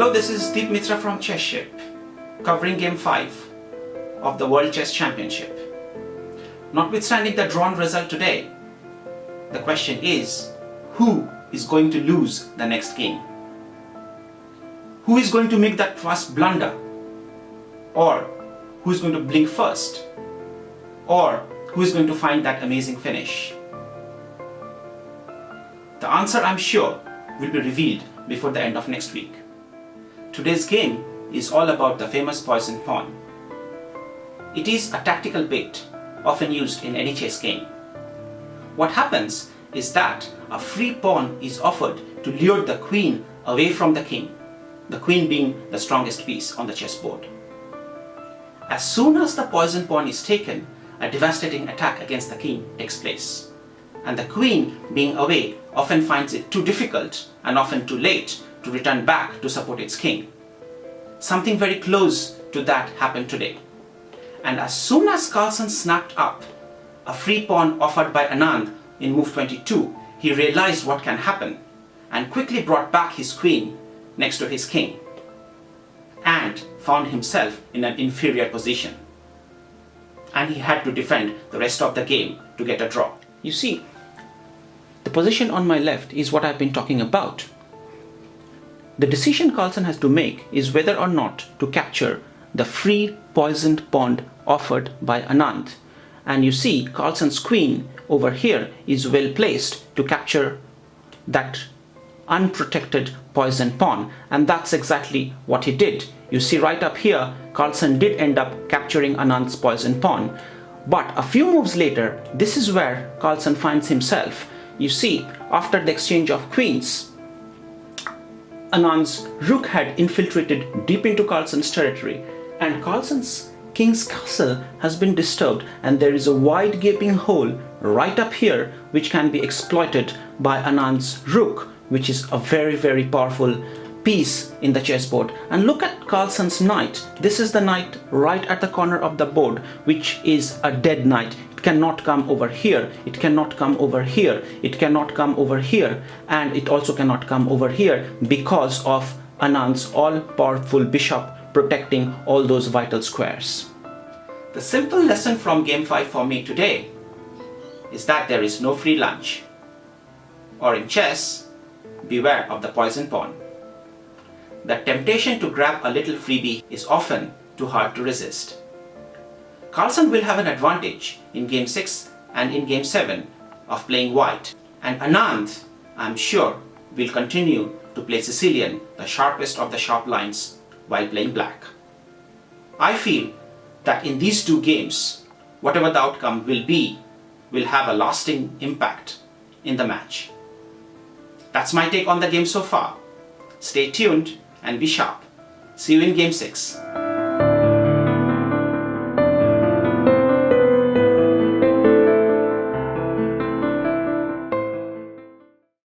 Hello, this is Deep Mitra from Chess Ship, covering Game 5 of the World Chess Championship. Notwithstanding the drawn result today, the question is, who is going to lose the next game? Who is going to make that first blunder? Or who is going to blink first? Or who is going to find that amazing finish? The answer, I'm sure, will be revealed before the end of next week. Today's game is all about the famous poison pawn. It is a tactical bait often used in any chess game. What happens is that a free pawn is offered to lure the queen away from the king, the queen being the strongest piece on the chessboard. As soon as the poison pawn is taken, a devastating attack against the king takes place. And the queen, being away, often finds it too difficult and often too late to return back to support its king. Something very close to that happened today. And as soon as Carlsen snapped up a free pawn offered by Anand in move 22, he realized what can happen and quickly brought back his queen next to his king and found himself in an inferior position. And he had to defend the rest of the game to get a draw. You see, the position on my left is what I've been talking about. The decision Carlsen has to make is whether or not to capture the free poisoned pawn offered by Anand. And you see, Carlsen's queen over here is well placed to capture that unprotected poisoned pawn, and that's exactly what he did. You see right up here, Carlsen did end up capturing Anand's poisoned pawn, but a few moves later, this is where Carlsen finds himself. You see, after the exchange of queens, Anand's rook had infiltrated deep into Carlsen's territory, and Carlsen's king's castle has been disturbed, and there is a wide gaping hole right up here which can be exploited by Anand's rook, which is a very, very powerful piece in the chessboard. And look at Carlsen's knight. This is the knight right at the corner of the board, which is a dead knight. It cannot come over here, it cannot come over here, it cannot come over here, and it also cannot come over here because of Anand's all-powerful bishop protecting all those vital squares. The simple lesson from Game 5 for me today is that there is no free lunch. Or in chess, beware of the poison pawn. The temptation to grab a little freebie is often too hard to resist. Carlsen will have an advantage in Game 6 and in Game 7 of playing white, and Anand, I'm sure, will continue to play Sicilian, the sharpest of the sharp lines, while playing black. I feel that in these two games, whatever the outcome will be, will have a lasting impact in the match. That's my take on the game so far. Stay tuned and be sharp. See you in Game 6.